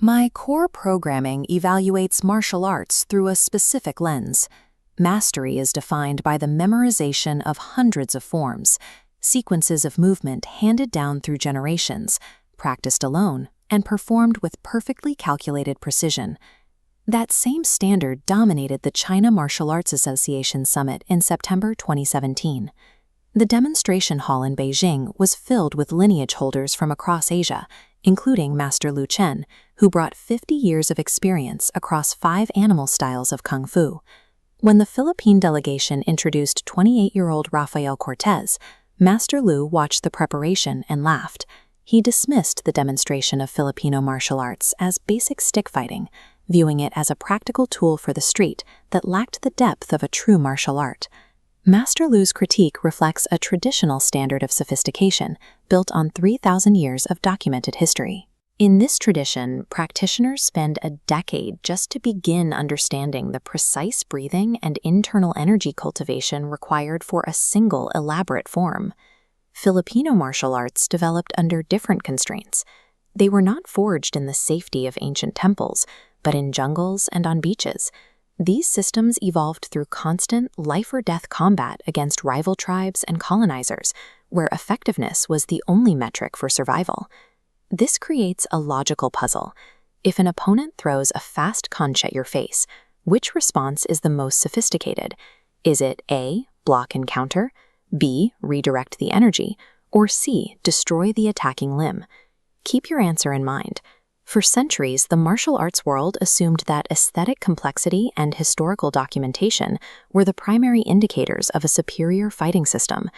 My core programming evaluates martial arts through a specific lens. Mastery is defined by the memorization of hundreds of forms, sequences of movement handed down through generations, practiced alone, and performed with perfectly calculated precision. That same standard dominated the China Martial Arts Association Summit in September 2017. The demonstration hall in Beijing was filled with lineage holders from across Asia, including Master Lu Chen, who brought 50 years of experience across 5 animal styles of Kung Fu. When the Philippine delegation introduced 28-year-old Raphael Cortez, Master Lu watched the preparation and laughed. He dismissed the demonstration of Filipino martial arts as basic stick fighting, viewing it as a practical tool for the street that lacked the depth of a true martial art. Master Lu's critique reflects a traditional standard of sophistication built on 3,000 years of documented history. In this tradition, practitioners spend a decade just to begin understanding the precise breathing and internal energy cultivation required for a single elaborate form. Filipino martial arts developed under different constraints. They were not forged in the safety of ancient temples, but in jungles and on beaches. These systems evolved through constant life-or-death combat against rival tribes and colonizers, where effectiveness was the only metric for survival. This creates a logical puzzle. If an opponent throws a fast punch at your face, which response is the most sophisticated? Is it A, block and counter, B, redirect the energy, or C, destroy the attacking limb? Keep your answer in mind. For centuries, the martial arts world assumed that aesthetic complexity and historical documentation were the primary indicators of a superior fighting system.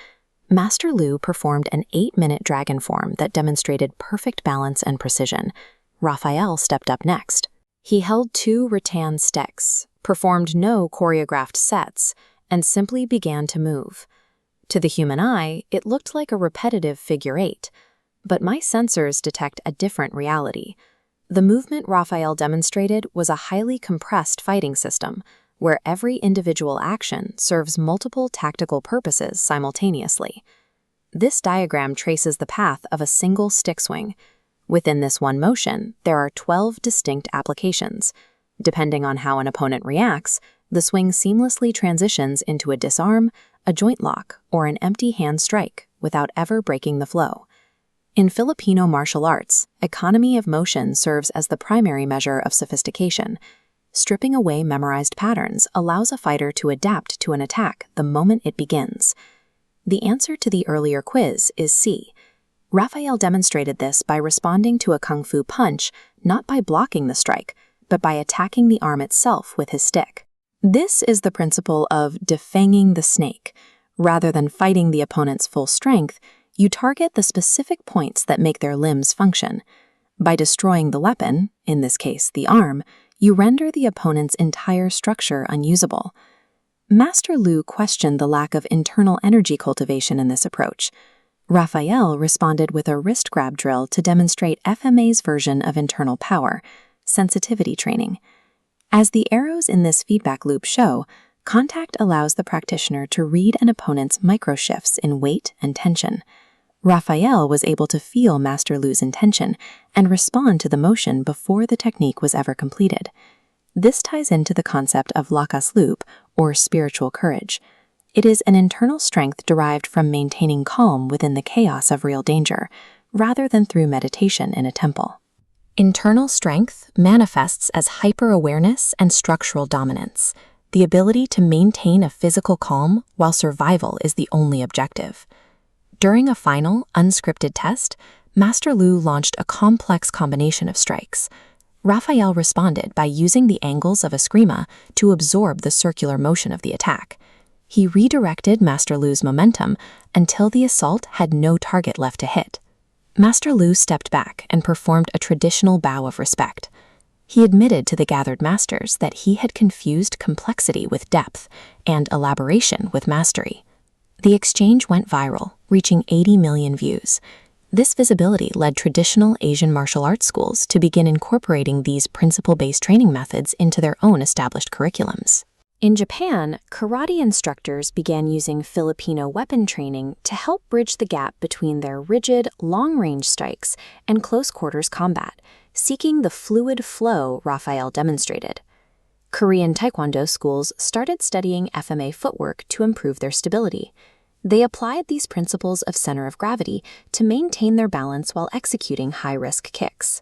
Master Lu performed an 8-minute dragon form that demonstrated perfect balance and precision. Raphael stepped up next. He held 2 rattan sticks, performed no choreographed sets, and simply began to move. To the human eye, it looked like a repetitive figure 8, but my sensors detect a different reality. The movement Raphael demonstrated was a highly compressed fighting system, where every individual action serves multiple tactical purposes simultaneously. This diagram traces the path of a single stick swing. Within this one motion, there are 12 distinct applications. Depending on how an opponent reacts, the swing seamlessly transitions into a disarm, a joint lock, or an empty hand strike without ever breaking the flow. In Filipino martial arts, economy of motion serves as the primary measure of sophistication. Stripping away memorized patterns allows a fighter to adapt to an attack the moment it begins. The answer to the earlier quiz is C. Raphael demonstrated this by responding to a kung fu punch not by blocking the strike, but by attacking the arm itself with his stick. This is the principle of defanging the snake. Rather than fighting the opponent's full strength, you target the specific points that make their limbs function. By destroying the weapon, in this case the arm, you render the opponent's entire structure unusable. Master Lu questioned the lack of internal energy cultivation in this approach. Raphael responded with a wrist grab drill to demonstrate FMA's version of internal power, sensitivity training. As the arrows in this feedback loop show, contact allows the practitioner to read an opponent's micro-shifts in weight and tension. Raphael was able to feel Master Lu's intention and respond to the motion before the technique was ever completed. This ties into the concept of lakas loob, or spiritual courage. It is an internal strength derived from maintaining calm within the chaos of real danger, rather than through meditation in a temple. Internal strength manifests as hyper-awareness and structural dominance, the ability to maintain a physical calm while survival is the only objective. During a final, unscripted test, Master Lu launched a complex combination of strikes. Raphael responded by using the angles of eskrima to absorb the circular motion of the attack. He redirected Master Lu's momentum until the assault had no target left to hit. Master Lu stepped back and performed a traditional bow of respect. He admitted to the gathered masters that he had confused complexity with depth and elaboration with mastery. The exchange went viral, reaching 80 million views. This visibility led traditional Asian martial arts schools to begin incorporating these principle-based training methods into their own established curriculums. In Japan, karate instructors began using Filipino weapon training to help bridge the gap between their rigid, long-range strikes and close-quarters combat, seeking the fluid flow Raphael demonstrated. Korean Taekwondo schools started studying FMA footwork to improve their stability. They applied these principles of center of gravity to maintain their balance while executing high-risk kicks.